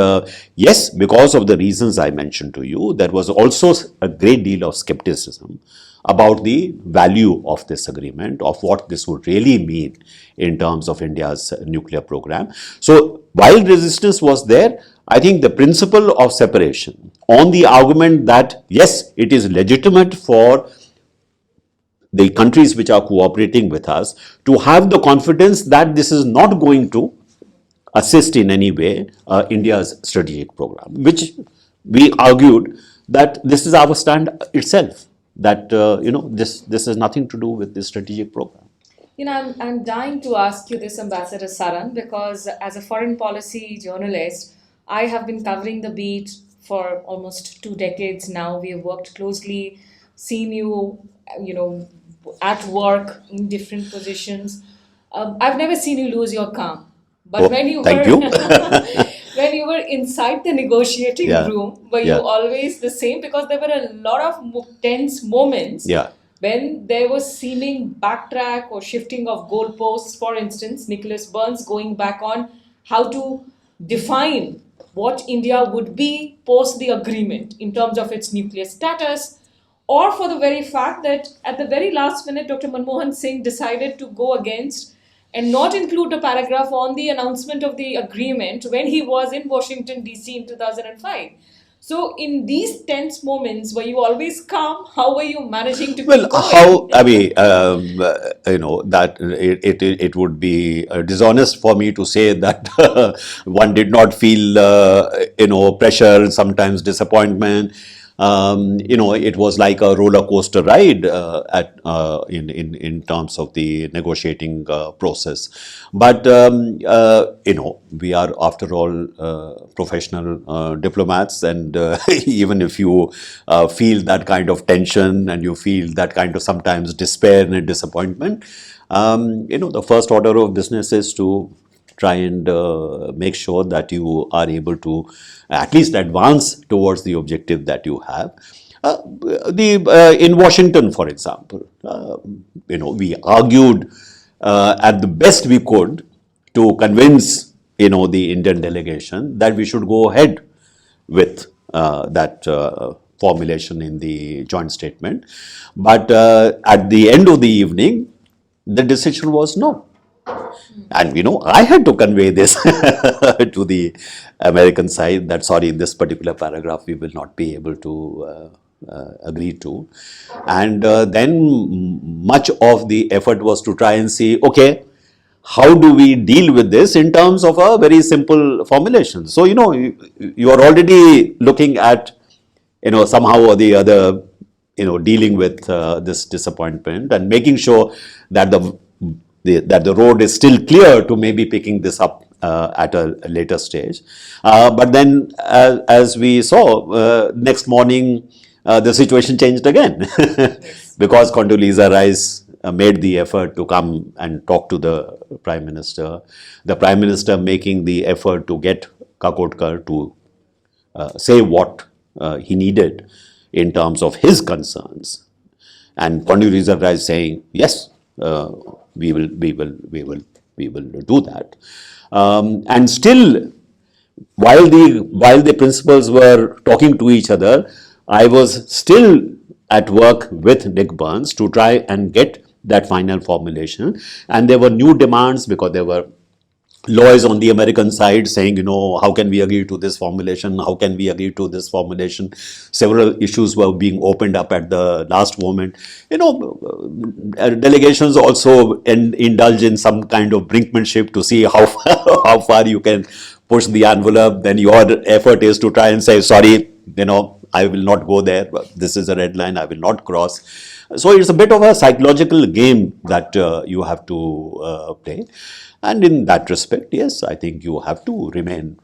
B: yes, because of the reasons I mentioned to you, there was also a great deal of skepticism about the value of this agreement, of what this would really mean in terms of India's nuclear program. So while resistance was there, I think the principle of separation on the argument that yes, it is legitimate for the countries which are cooperating with us to have the confidence that this is not going to assist in any way India's strategic program, which we argued that this is our stand itself, that this has nothing to do with the strategic program.
A: I'm dying to ask you this, Ambassador Saran, because as a foreign policy journalist, I have been covering the beat for almost 2 decades now. We have worked closely, seen you, at work in different positions. I've never seen you lose your calm. But when you when you were inside the negotiating room, were you always the same? Because there were a lot of tense moments when there was seeming backtrack or shifting of goalposts. For instance, Nicholas Burns going back on how to define what India would be post the agreement in terms of its nuclear status, or for the very fact that at the very last minute, Dr. Manmohan Singh decided to go against and not include a paragraph on the announcement of the agreement when he was in Washington, D.C. in 2005. So in these tense moments, were you always calm? How were you managing to keep going?
B: That it would be dishonest for me to say that one did not feel, pressure, sometimes disappointment. It was like a roller coaster ride in terms of the negotiating process. But we are after all professional diplomats, and even if you feel that kind of tension and you feel that kind of sometimes despair and disappointment, the first order of business is to try and make sure that you are able to at least advance towards the objective that you have. In Washington, for example, we argued at the best we could to convince the Indian delegation that we should go ahead with that formulation in the joint statement. But at the end of the evening, the decision was no. And I had to convey this to the American side that sorry, this particular paragraph we will not be able to agree to. And then much of the effort was to try and see, okay, how do we deal with this in terms of a very simple formulation? So, you are already looking at, somehow or the other, dealing with this disappointment and making sure that the road is still clear to maybe picking this up at a later stage. But then, as we saw, next morning, the situation changed again because Condoleezza Rice made the effort to come and talk to the Prime Minister. The Prime Minister making the effort to get Kakotkar to say what he needed in terms of his concerns, and Condoleezza Rice saying yes, we will do that, and still while the principals were talking to each other, I was still at work with Nick Burns to try and get that final formulation. And there were new demands because there were lawyers on the American side saying, how can we agree to this formulation? How can we agree to this formulation? Several issues were being opened up at the last moment. Delegations also indulge in some kind of brinkmanship to see how far you can push the envelope. Then your effort is to try and say, sorry, I will not go there. This is a red line. I will not cross. So it's a bit of a psychological game that you have to play. And in that respect, yes, I think you have to remain,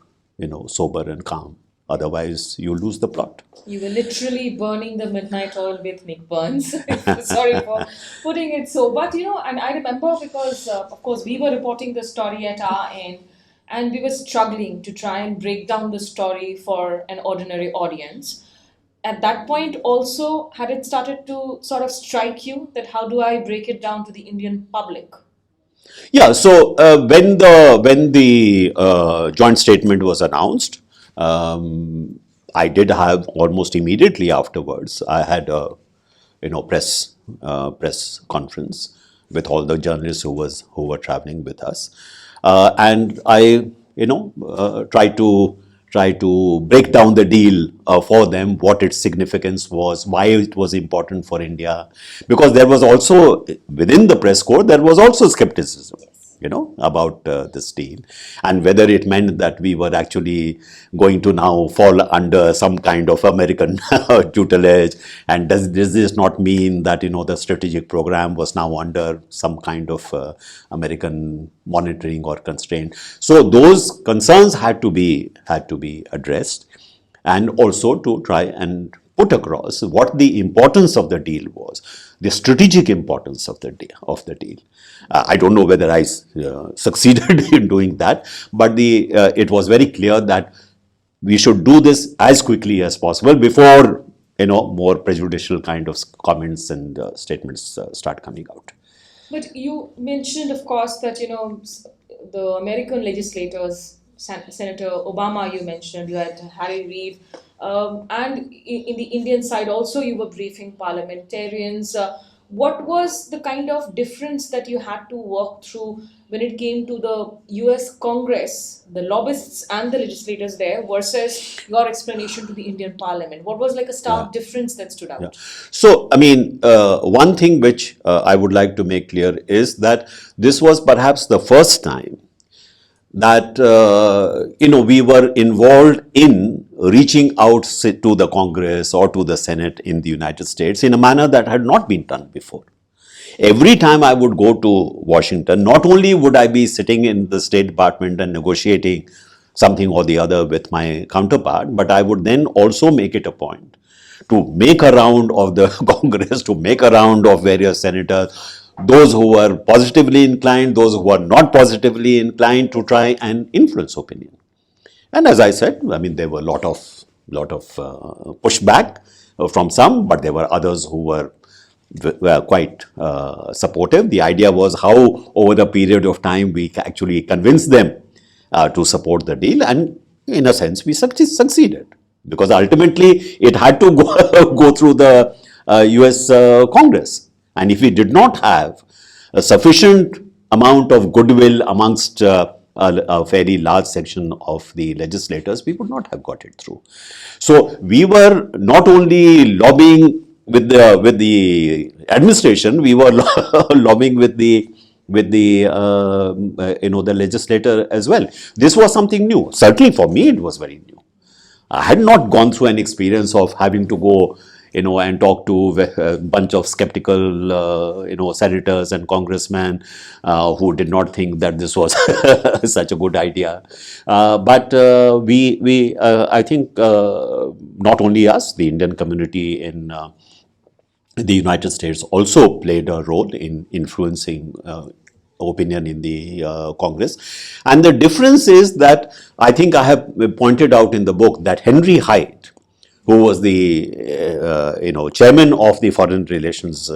B: sober and calm. Otherwise, you lose the plot.
A: You were literally burning the midnight oil with Nick Burns. Sorry for putting it so. But, and I remember because, of course, we were reporting the story at our end. And we were struggling to try and break down the story for an ordinary audience. At that point also, had it started to sort of strike you that how do I break it down to the Indian public?
B: Yeah, so when the joint statement was announced, I did have almost immediately afterwards, I had a press conference with all the journalists who were traveling with us. And I, try to break down the deal for them, what its significance was, why it was important for India. Because there was also, within the press corps, there was also skepticism, about this deal. And whether it meant that we were actually going to now fall under some kind of American tutelage. And does this not mean that, the strategic program was now under some kind of American monitoring or constraint? So those concerns had to be addressed, and also to try and put across what the importance of the deal was, the strategic importance of the deal. I don't know whether I succeeded in doing that, but it was very clear that we should do this as quickly as possible before more prejudicial kind of comments and statements start coming out.
A: But you mentioned, of course, that the American legislators, Senator Obama, you mentioned, you had Harry Reid, and in the Indian side also you were briefing parliamentarians. What was the kind of difference that you had to work through when it came to the US Congress, the lobbyists and the legislators there, versus your explanation to the Indian Parliament? What was like a stark difference that stood out?
B: Yeah. So, I mean, one thing which I would like to make clear is that this was perhaps the first time that we were involved in reaching out to the Congress or to the Senate in the United States in a manner that had not been done before. Every time I would go to Washington, not only would I be sitting in the State Department and negotiating something or the other with my counterpart, but I would then also make it a point to make a round of the Congress, to make a round of various senators, those who were positively inclined, those who were not positively inclined, to try and influence opinion. And as I said, I mean, there were a lot of pushback from some, but there were others who were quite supportive. The idea was how, over the period of time, we actually convinced them to support the deal, and in a sense, we succeeded, because ultimately it had to go through the US Congress. And if we did not have a sufficient amount of goodwill amongst a fairly large section of the legislators, we would not have got it through. So we were not only lobbying with the administration, we were lobbying with the legislator as well. This was something new. Certainly for me, it was very new. I had not gone through an experience of having to go, and talk to a bunch of skeptical, senators and congressmen who did not think that this was such a good idea. But I think, not only us, the Indian community in the United States also played a role in influencing opinion in the Congress. And the difference is that, I think I have pointed out in the book, that Henry Hyde, who was the chairman of the Foreign Relations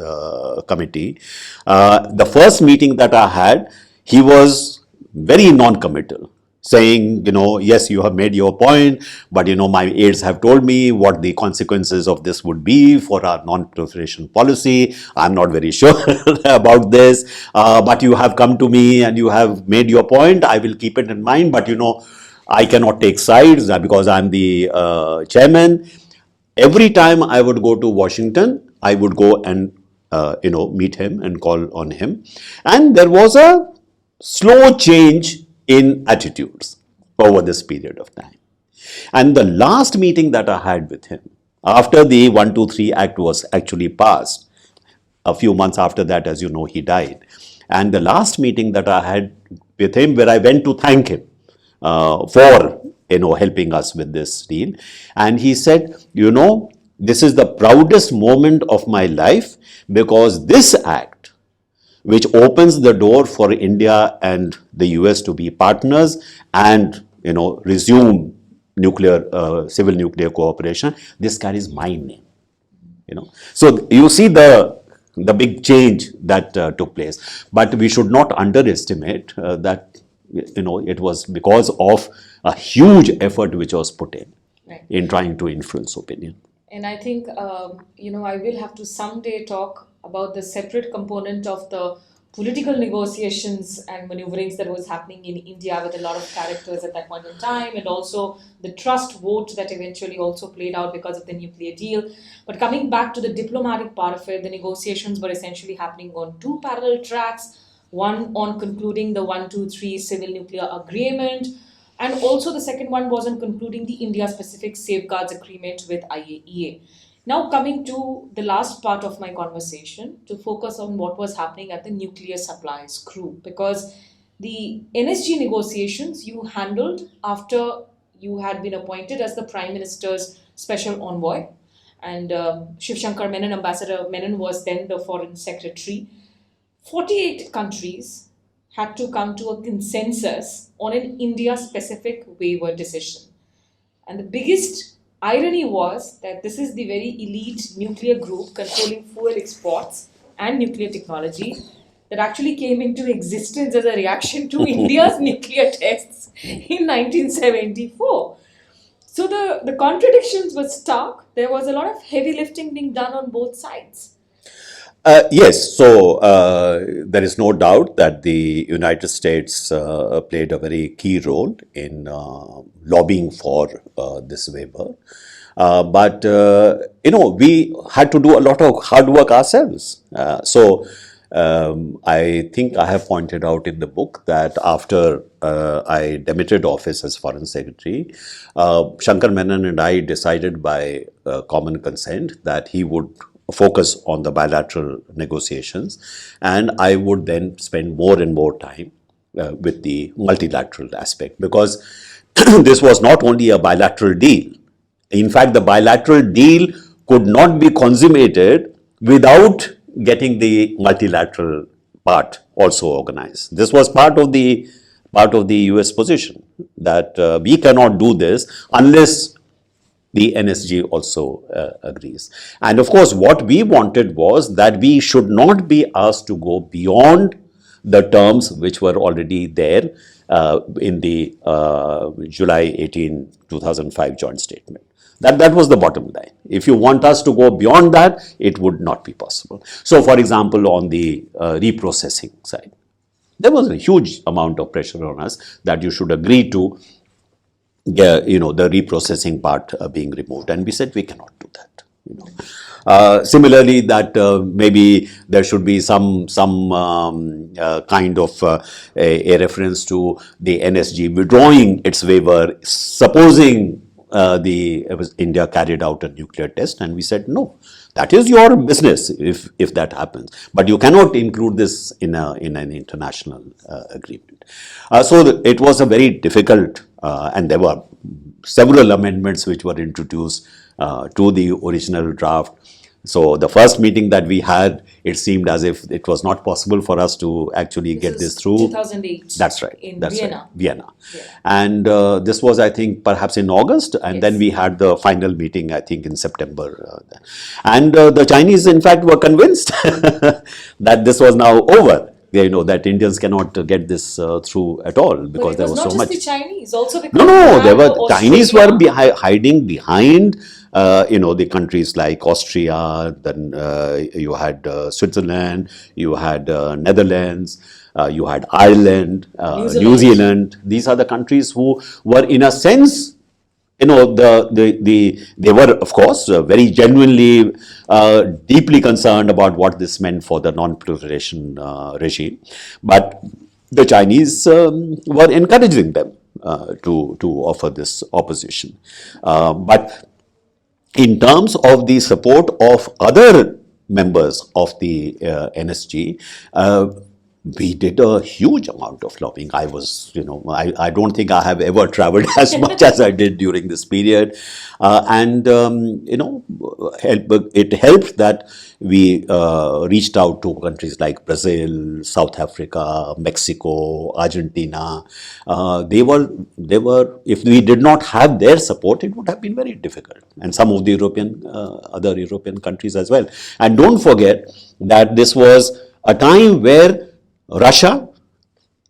B: Committee, the first meeting that I had, he was very non-committal, saying, yes, you have made your point, but my aides have told me what the consequences of this would be for our non-proliferation policy. I'm not very sure about this, but you have come to me and you have made your point. I will keep it in mind, but I cannot take sides because I'm the chairman. Every time I would go to Washington, I would go and meet him and call on him, and there was a slow change in attitudes over this period of time. And the last meeting that I had with him, after the 123 Act was actually passed, a few months after that, as you know, he died. And the last meeting that I had with him, where I went to thank him for helping us with this deal, and he said, this is the proudest moment of my life, because this act, which opens the door for India and the US to be partners and resume civil nuclear cooperation, this carries my name. So you see the big change that took place, but we should not underestimate that it was because of a huge effort which was put in trying to influence opinion.
A: And I think, I will have to someday talk about the separate component of the political negotiations and maneuverings that was happening in India with a lot of characters at that point in time, and also the trust vote that eventually also played out because of the nuclear deal. But coming back to the diplomatic part of it, the negotiations were essentially happening on two parallel tracks, one on concluding the 123 civil nuclear agreement, and also the second one was on concluding the India-specific safeguards agreement with IAEA. Now coming to the last part of my conversation, to focus on what was happening at the nuclear supplies group, because the NSG negotiations you handled after you had been appointed as the Prime Minister's special envoy, and Shiv Shankar Menon, Ambassador Menon was then the Foreign Secretary. 48 countries had to come to a consensus on an India-specific waiver decision. And the biggest irony was that this is the very elite nuclear group controlling fuel exports and nuclear technology that actually came into existence as a reaction to India's nuclear tests in 1974. So the contradictions were stark. There was a lot of heavy lifting being done on both sides.
B: Yes, so there is no doubt that the United States played a very key role in lobbying for this waiver. But we had to do a lot of hard work ourselves. I think I have pointed out in the book that after I demitted office as Foreign Secretary, Shankar Menon and I decided by common consent that he would focus on the bilateral negotiations, and I would then spend more and more time with the multilateral aspect, because this was not only a bilateral deal. In fact, the bilateral deal could not be consummated without getting the multilateral part also organized. This was part of the US position that we cannot do this unless the NSG also agrees. And of course, what we wanted was that we should not be asked to go beyond the terms which were already there in the July 18, 2005 joint statement. That was the bottom line. If you want us to go beyond that, it would not be possible. So, for example, on the reprocessing side, there was a huge amount of pressure on us that you should agree to the reprocessing part being removed, and we said we cannot do that. Similarly, that maybe there should be some kind of a reference to the NSG withdrawing its waiver, supposing India carried out a nuclear test, and we said no. That is your business if that happens, but you cannot include this in an international agreement. So it was a very difficult, and there were several amendments which were introduced to the original draft. So the first meeting that we had, it seemed as if it was not possible for us to actually get this through.
A: 2008.
B: That's right.
A: In
B: That's
A: Vienna.
B: right. Vienna. Yeah. And this was, I think, perhaps in August, and yes. Then we had the final meeting, I think, in September. And the Chinese, in fact, were convinced that this was now over. That Indians cannot get this through at all because there was so much.
A: But it was not just the Chinese, also because
B: the Chinese were hiding behind. The countries like Austria, then you had Switzerland, you had Netherlands, you had Ireland, New Zealand. These are the countries who were, in a sense, they were, of course, very genuinely, deeply concerned about what this meant for the non-proliferation regime. But the Chinese were encouraging them to offer this opposition. But in terms of the support of other members of the NSG, we did a huge amount of lobbying. I don't think I have ever traveled as much as I did during this period. It helped that we reached out to countries like Brazil, South Africa, Mexico, Argentina. They were, if we did not have their support, it would have been very difficult. And some of the other European countries as well. And don't forget that this was a time where Russia,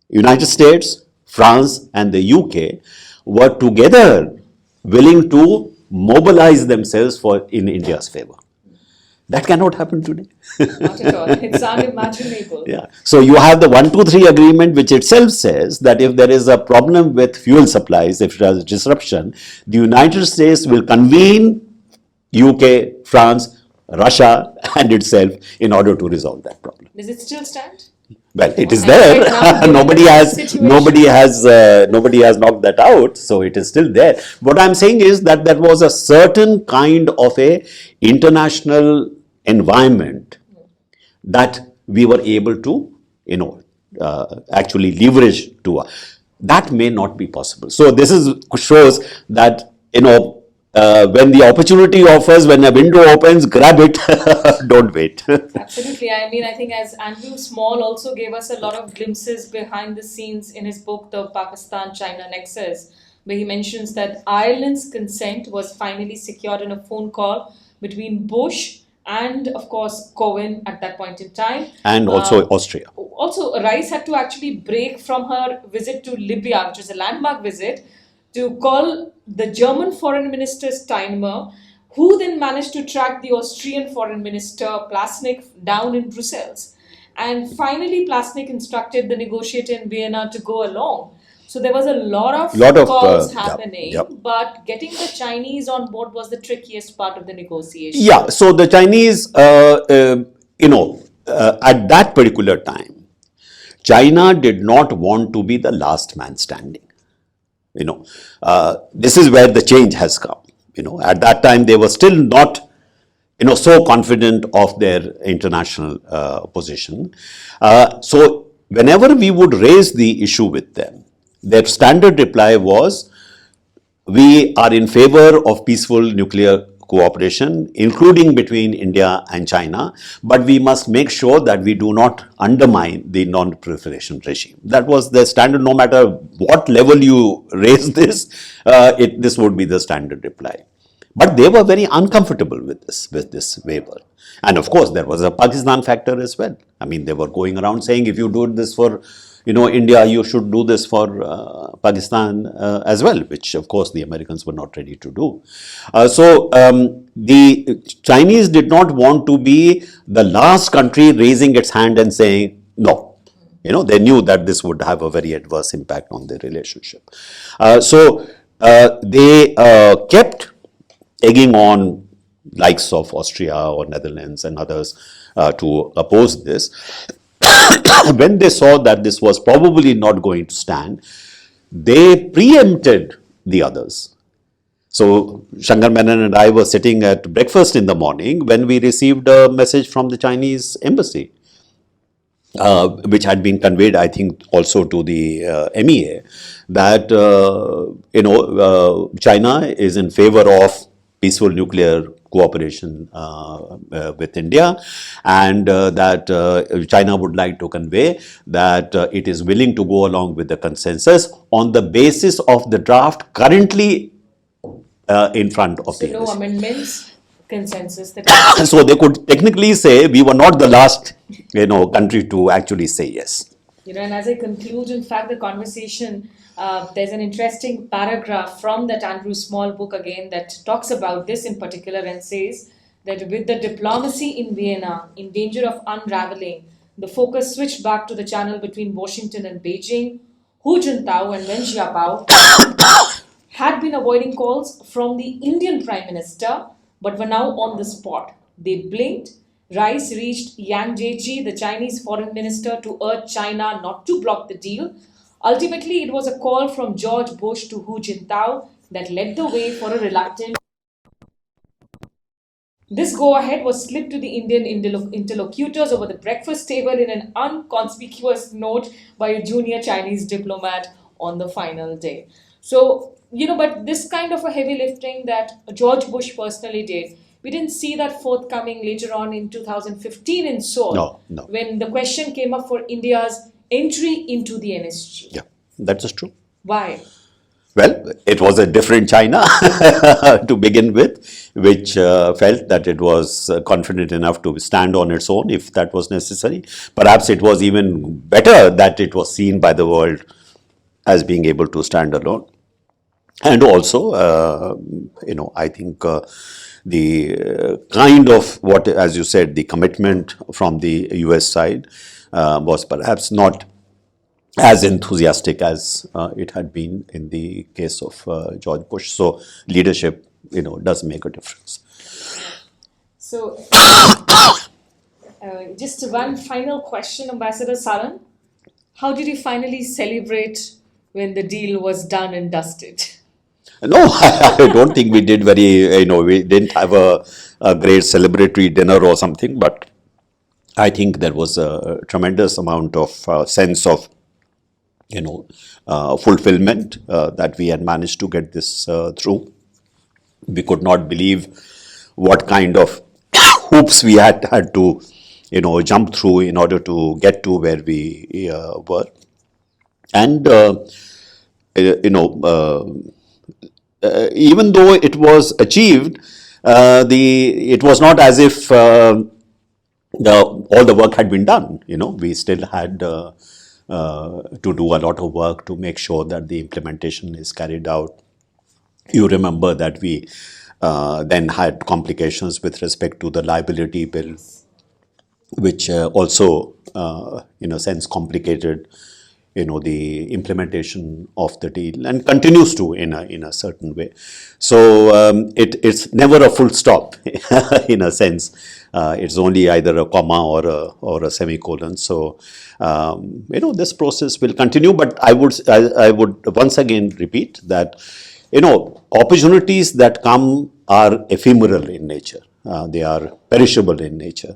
B: United States, France, and the UK were together willing to mobilize themselves in India's favor. That cannot happen today.
A: Not at all. It's unimaginable.
B: Yeah. So you have the 123 agreement, which itself says that if there is a problem with fuel supplies, if there is disruption, the United States will convene UK, France, Russia, and itself in order to resolve that problem.
A: Does it still stand?
B: Well, it is there. Nobody has knocked that out, so it is still there. What I'm saying is that there was a certain kind of a international environment that we were able to, actually leverage to. That may not be possible. So this shows that when the opportunity offers, when a window opens, grab it, don't wait.
A: Absolutely. I mean, I think as Andrew Small also gave us a lot of glimpses behind the scenes in his book, The Pakistan-China Nexus, where he mentions that Ireland's consent was finally secured in a phone call between Bush and, of course, Cohen at that point in time.
B: And also Austria.
A: Also, Rice had to actually break from her visit to Libya, which was a landmark visit, to call the German Foreign Minister Steinmeier, who then managed to track the Austrian Foreign Minister Plasnik down in Brussels. And finally, Plasnik instructed the negotiator in Vienna to go along. So there was a lot of calls happening, but getting the Chinese on board was the trickiest part of the negotiation.
B: Yeah, so the Chinese, at that particular time, China did not want to be the last man standing. This is where the change has come. At that time, they were still not, so confident of their international position. So whenever we would raise the issue with them, their standard reply was, we are in favor of peaceful nuclear cooperation, including between India and China, but we must make sure that we do not undermine the non-proliferation regime. That was the standard. No matter what level you raise this, this would be the standard reply. But they were very uncomfortable with this waiver. And of course, there was a Pakistan factor as well. I mean, they were going around saying, if you do this for, India, you should do this for Pakistan as well, which of course the Americans were not ready to do. The Chinese did not want to be the last country raising its hand and saying no. They knew that this would have a very adverse impact on their relationship. They kept egging on likes of Austria or Netherlands and others to oppose this. When they saw that this was probably not going to stand, they preempted the others. So Shankar Menon and I were sitting at breakfast in the morning when we received a message from the Chinese embassy, which had been conveyed, I think, also to the MEA, that China is in favor of peaceful nuclear cooperation with India, and that China would like to convey that it is willing to go along with the consensus on the basis of the draft currently in front of the
A: no amendments, consensus.
B: So they could technically say we were not the last country to actually say yes.
A: And as I conclude, in fact, the conversation, there's an interesting paragraph from that Andrew Small book again that talks about this in particular and says that with the diplomacy in Vienna in danger of unraveling, the focus switched back to the channel between Washington and Beijing. Hu Jintao and Wen Jiabao had been avoiding calls from the Indian Prime Minister, but were now on the spot. They blinked. Rice reached Yang Jiechi, the Chinese foreign minister, to urge China not to block the deal. Ultimately, it was a call from George Bush to Hu Jintao that led the way for a reluctant. This go-ahead was slipped to the Indian interlocutors over the breakfast table in an inconspicuous note by a junior Chinese diplomat on the final day. So, but this kind of a heavy lifting that George Bush personally did, we didn't see that forthcoming later on in 2015 in Seoul,
B: No.
A: when the question came up for India's entry into the NSG.
B: Yeah, that is true.
A: Why?
B: Well, it was a different China to begin with, which felt that it was confident enough to stand on its own if that was necessary. Perhaps it was even better that it was seen by the world as being able to stand alone. And also, I think the kind of what, as you said, the commitment from the US side was perhaps not as enthusiastic as it had been in the case of George Bush. So leadership, does make a difference.
A: So just one final question, Ambassador Saran. How did you finally celebrate when the deal was done and dusted?
B: No, I don't think we did we didn't have a great celebratory dinner or something, but I think there was a tremendous amount of sense of, fulfillment that we had managed to get this through. We could not believe what kind of hoops we had to, jump through in order to get to where we were. And, even though it was achieved, it was not as if all the work had been done. We still had to do a lot of work to make sure that the implementation is carried out. You remember that we then had complications with respect to the liability bill, which also, in a sense, complicated the implementation of the deal, and continues to in a certain way. So it's never a full stop in a sense. It's only either a comma or a semicolon. So this process will continue. But I would once again repeat that opportunities that come are ephemeral in nature. They are perishable in nature.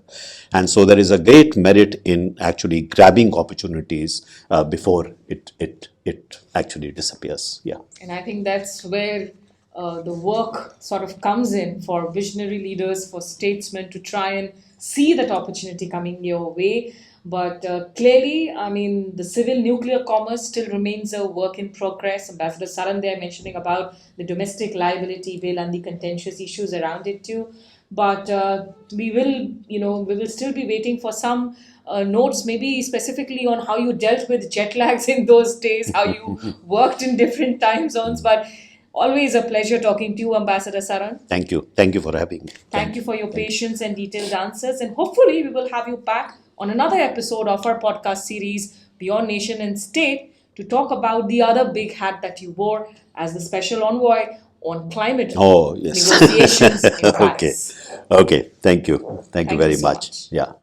B: And so there is a great merit in actually grabbing opportunities before it actually disappears. Yeah.
A: And I think that's where the work sort of comes in for visionary leaders, for statesmen to try and see that opportunity coming your way. But clearly, I mean, the civil nuclear commerce still remains a work in progress. Ambassador Saran there mentioning about the domestic liability bill and the contentious issues around it too. But we will still be waiting for some notes, maybe specifically on how you dealt with jet lags in those days, how you worked in different time zones. But always a pleasure talking to you, Ambassador Saran.
B: Thank you. Thank you for having me.
A: Thank you for your
B: Thank you.
A: patience and detailed answers. And hopefully, we will have you back on another episode of our podcast series, Beyond Nation and State, to talk about the other big hat that you wore as the special envoy on climate
B: Oh, yes.
A: negotiations in
B: Okay.
A: Paris.
B: Okay. Thank you. Thank you
A: Thank you
B: very
A: so
B: much.
A: much.
B: Yeah.